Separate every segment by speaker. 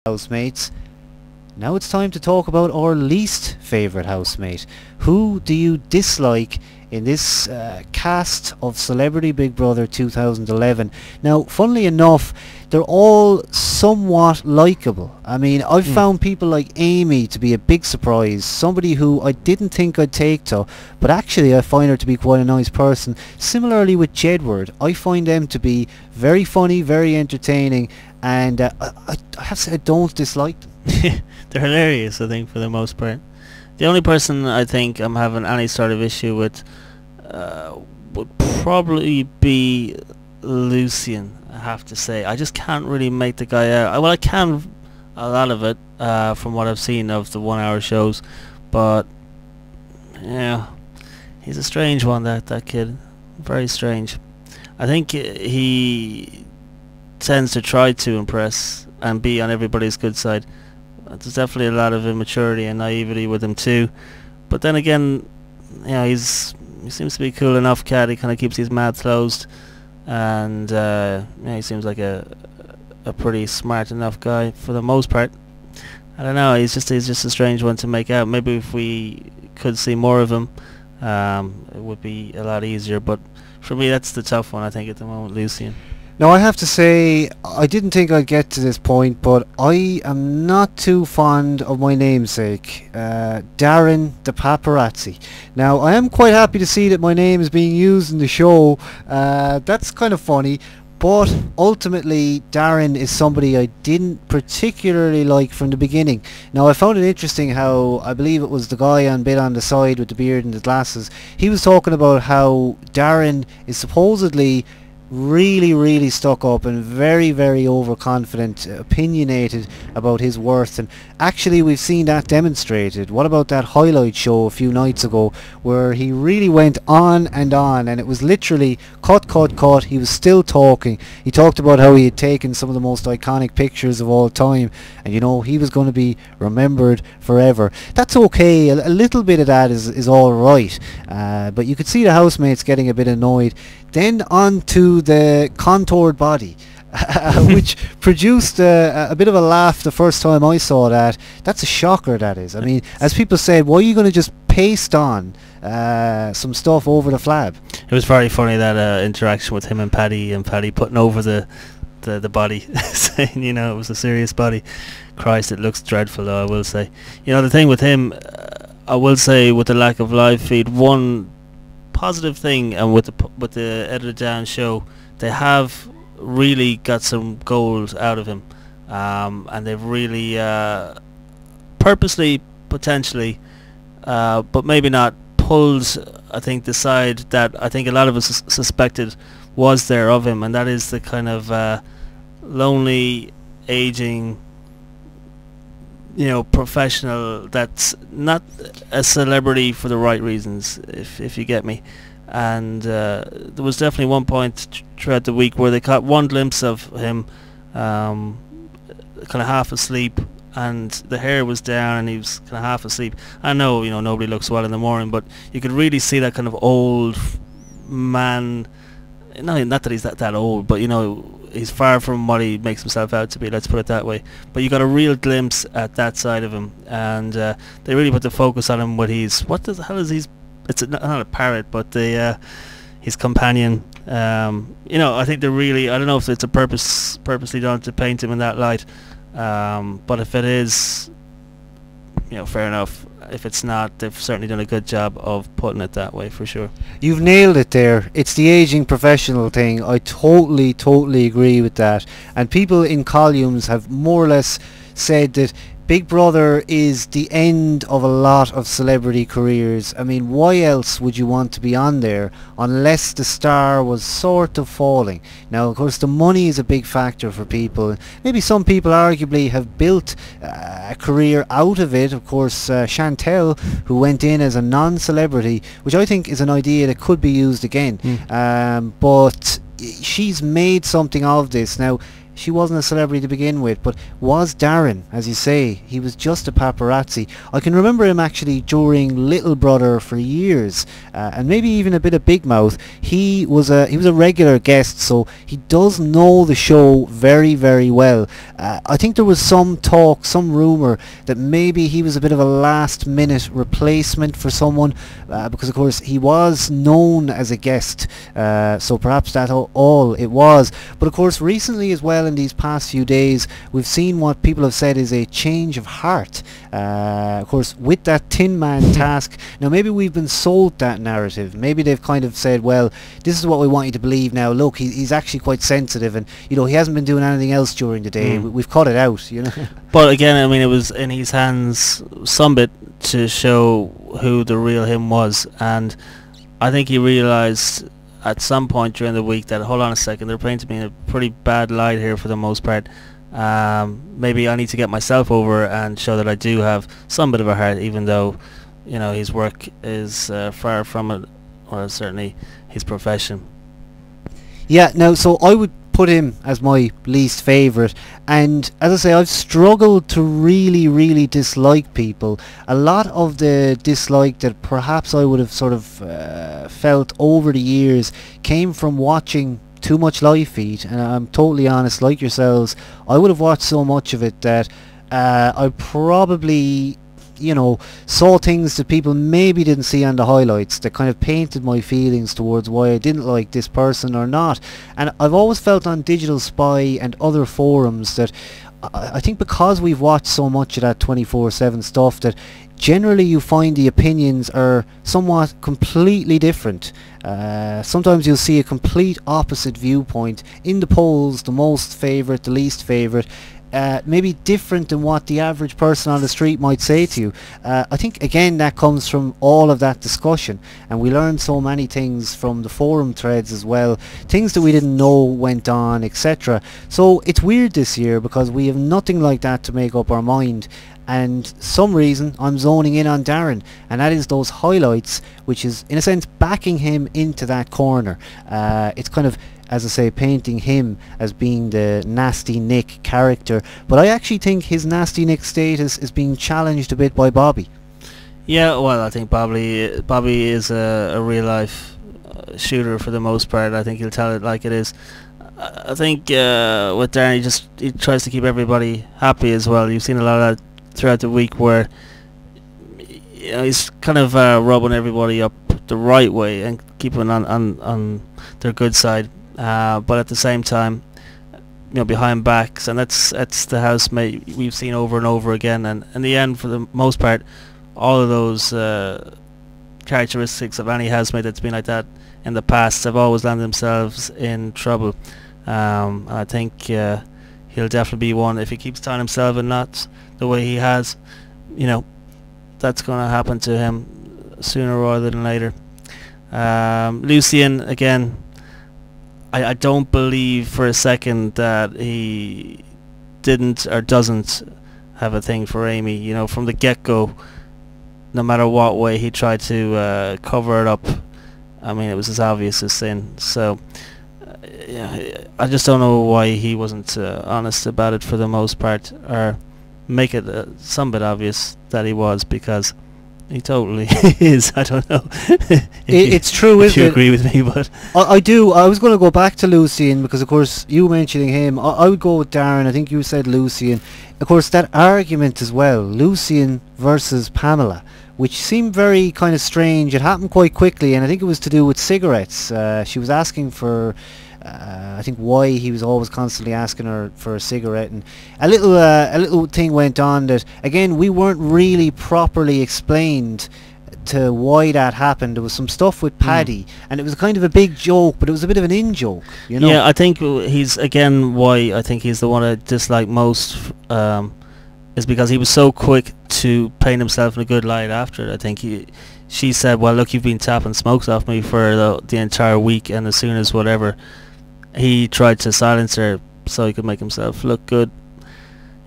Speaker 1: housemates. Now it's time to talk about our least favourite housemate. Who do you dislike in this cast of Celebrity Big Brother 2011? Now, funnily enough, they're all somewhat likeable. I mean, I've found people like Amy to be a big surprise, somebody who I didn't think I'd take to, but actually I find her to be quite a nice person. Similarly with Jedward, I find them to be very funny, very entertaining, and I have to say I don't dislike them.
Speaker 2: They're hilarious, I think, for the most part. The only person I think I'm having any sort of issue with would probably be Lucian, I have to say. I just can't really make the guy out. Well, I can a lot of it from what I've seen of the 1 hour shows, but yeah, he's a strange one, that kid. Very strange. I think he tends to try to impress and be on everybody's good side. There's definitely a lot of immaturity and naivety with him too, but then again, you know, he seems to be a cool enough cat. He kind of keeps his mouth closed, and yeah, he seems like a pretty smart enough guy for the most part. I don't know, he's just a strange one to make out. Maybe if we could see more of him, it would be a lot easier, but for me that's the tough one, I think, at the moment, Lucian.
Speaker 1: Now, I have to say, I didn't think I'd get to this point, but I am not too fond of my namesake, Darren the Paparazzi. Now, I am quite happy to see that my name is being used in the show. That's kind of funny, but ultimately, Darren is somebody I didn't particularly like from the beginning. Now, I found it interesting how, I believe it was the guy on bit on the side with the beard and the glasses, he was talking about how Darren is supposedly really stuck up and very overconfident, opinionated about his worth, and actually we've seen that demonstrated. What about that highlight show a few nights ago where he really went on, and it was literally cut, he was still talking. He talked about how he had taken some of the most iconic pictures of all time, and you know, he was going to be remembered forever. That's okay, a little bit of that is alright, but you could see the housemates getting a bit annoyed. Then on to the contoured body, which produced a bit of a laugh the first time I saw that. That's a shocker, that is. I mean, as people said, why are you going to just paste on some stuff over the flab?
Speaker 2: It was very funny, that interaction with him and Paddy putting over the body, saying, you know, it was a serious body. Christ, it looks dreadful though, I will say. You know, the thing with him, I will say, with the lack of live feed, one positive thing, and with the edited down show, they have really got some gold out of him, and they've really purposely, potentially, but maybe not, pulled, I think, the side that I think a lot of us suspected was there of him, and that is the kind of lonely, aging, you know, professional that's not a celebrity for the right reasons, if you get me. And there was definitely one point throughout the week where they caught one glimpse of him kind of half asleep, and the hair was down and he was kind of half asleep. I know, you know, nobody looks well in the morning, but you could really see that kind of old man. No, not that he's that old, but you know, he's far from what he makes himself out to be, let's put it that way. But you got a real glimpse at that side of him, and they really put the focus on him with what the hell is it's not a parrot, but his companion. You know, I think they're really, I don't know if it's a purposely done to paint him in that light, but if it is, you know, fair enough. If it's not, they've certainly done a good job of putting it that way, for sure.
Speaker 1: You've nailed it there. It's the aging professional thing. I totally agree with that. And people in columns have more or less said that Big Brother is the end of a lot of celebrity careers. I mean, why else would you want to be on there unless the star was sort of falling? Now, of course, the money is a big factor for people. Maybe some people arguably have built a career out of it. Of course, Chantel, who went in as a non-celebrity, which I think is an idea that could be used again. But she's made something of this. Now, she wasn't a celebrity to begin with, but was Darren, as you say, he was just a paparazzi. I can remember him actually during Little Brother for years, and maybe even a bit of Big Mouth. He was a regular guest, so he does know the show very, very well. I think there was some talk, some rumour that maybe he was a bit of a last minute replacement for someone, because of course he was known as a guest, so perhaps that's all it was. But of course recently as well, in these past few days, we've seen what people have said is a change of heart, of course with that Tin Man task. Now maybe we've been sold that narrative, maybe they've kind of said, well, this is what we want you to believe now, look, he's actually quite sensitive, and you know, he hasn't been doing anything else during the day. We've cut it out, you know.
Speaker 2: But again, I mean, it was in his hands some bit to show who the real him was, and I think he realised at some point during the week that, hold on a second, they're painting me in a pretty bad light here for the most part. Maybe I need to get myself over and show that I do have some bit of a heart, even though, you know, his work is far from it, or certainly his profession.
Speaker 1: Yeah, no, so I would put him as my least favourite, and as I say, I've struggled to really dislike people. A lot of the dislike that perhaps I would have sort of felt over the years came from watching too much live feed, and I'm totally honest, like yourselves, I would have watched so much of it that I probably, you know, saw things that people maybe didn't see on the highlights that kind of painted my feelings towards why I didn't like this person or not. And I've always felt on Digital Spy and other forums that I think because we've watched so much of that 24/7 stuff, that generally you find the opinions are somewhat completely different. Sometimes you'll see a complete opposite viewpoint in the polls, the most favourite, the least favourite, maybe different than what the average person on the street might say to you. I think again that comes from all of that discussion, and we learned so many things from the forum threads as well, things that we didn't know went on, etc. So it's weird this year because we have nothing like that to make up our mind, and some reason I'm zoning in on Darren, and that is those highlights, which is in a sense backing him into that corner. It's kind of, as I say, painting him as being the Nasty Nick character, but I actually think his Nasty Nick status is being challenged a bit by Bobby.
Speaker 2: Yeah, well, I think Bobby is a real life shooter for the most part. I think he'll tell it like it is. I think with Darren, he tries to keep everybody happy as well. You've seen a lot of that throughout the week, where, you know, he's kind of rubbing everybody up the right way and keeping on their good side. But at the same time, you know, behind backs, and that's the housemate we've seen over and over again. And in the end, for the most part, all of those characteristics of any housemate that's been like that in the past have always landed themselves in trouble. I think he'll definitely be one, if he keeps tying himself in knots the way he has. You know, that's going to happen to him sooner rather than later. Lucien, again, I don't believe for a second that he didn't or doesn't have a thing for Amy. You know, from the get-go, no matter what way he tried to cover it up, I mean, it was as obvious as sin. So yeah, I just don't know why he wasn't honest about it for the most part, or make it some bit obvious that he was, because he totally is. I don't know.
Speaker 1: It's true, isn't it?
Speaker 2: You agree with me, but
Speaker 1: I do. I was going to go back to Lucien because, of course, you mentioning him, I would go with Darren. I think you said Lucien. Of course, that argument as well, Lucien versus Pamela, which seemed very kind of strange. It happened quite quickly, and I think it was to do with cigarettes. She was asking for, I think, why he was always constantly asking her for a cigarette, and a little thing went on that, again, we weren't really properly explained to why that happened. There was some stuff with Paddy, and it was kind of a big joke, but it was a bit of an in-joke, you know?
Speaker 2: Yeah, I think he's, again, why I think he's the one I dislike most, is because he was so quick to paint himself in a good light after it. I think she said, well, look, you've been tapping smokes off me for the entire week, and as soon as whatever, he tried to silence her so he could make himself look good.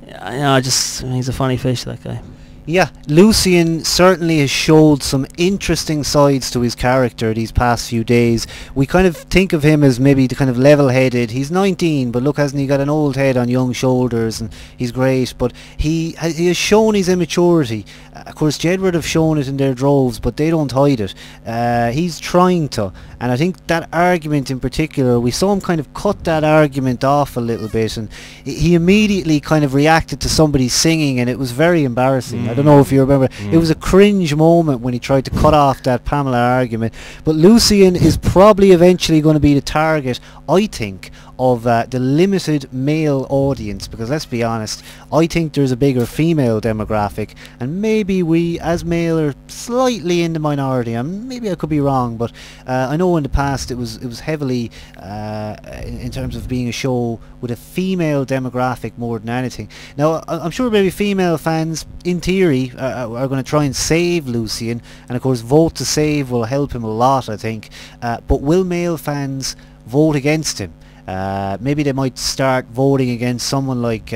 Speaker 2: You know, he's a funny fish, that guy.
Speaker 1: Yeah, Lucian certainly has showed some interesting sides to his character these past few days. We kind of think of him as maybe the kind of level-headed. He's 19, but look, hasn't he got an old head on young shoulders, and he's great. But he has shown his immaturity. Of course, Jedward have shown it in their droves, but they don't hide it. He's trying to, and I think that argument in particular, we saw him kind of cut that argument off a little bit, and he immediately kind of reacted to somebody singing, and it was very embarrassing. I don't know if you remember. It was a cringe moment when he tried to cut off that Pamela argument. But Lucian is probably eventually going to be the target, I think, of the limited male audience, because let's be honest, I think there's a bigger female demographic, and maybe we as male are slightly in the minority. Maybe I could be wrong, but I know in the past it was heavily in terms of being a show with a female demographic more than anything. Now I'm sure maybe female fans in theory are going to try and save Lucian, and of course vote to save will help him a lot, I think, but will male fans vote against him? Maybe they might start voting against someone like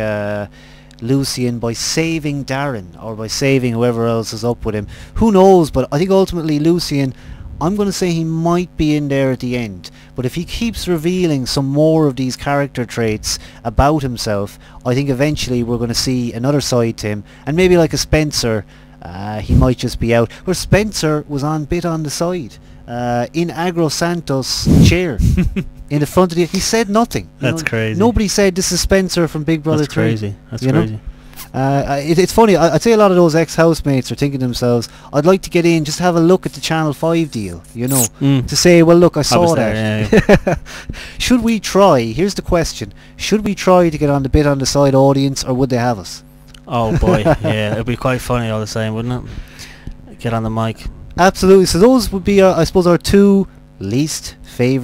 Speaker 1: Lucian by saving Darren, or by saving whoever else is up with him. Who knows, but I think ultimately Lucian, I'm going to say he might be in there at the end. But if he keeps revealing some more of these character traits about himself, I think eventually we're going to see another side to him, and maybe like a Spencer, he might just be out. Where Spencer was on bit on the side, in Agro Santos' chair. In the front of he said nothing.
Speaker 2: That's crazy.
Speaker 1: Nobody said this is Spencer from Big Brother 3.
Speaker 2: That's crazy. That's crazy.
Speaker 1: It's funny, I'd say a lot of those ex-housemates are thinking to themselves, I'd like to get in, just have a look at the Channel 5 deal, you know, to say, well look, I saw that.
Speaker 2: There, yeah.
Speaker 1: Should we try, here's the question, should we try to get on the bit on the side audience, or would they have us?
Speaker 2: Oh boy, yeah, it'd be quite funny all the same, wouldn't it? Get on the mic.
Speaker 1: Absolutely, so those would be, I suppose, our two least favourite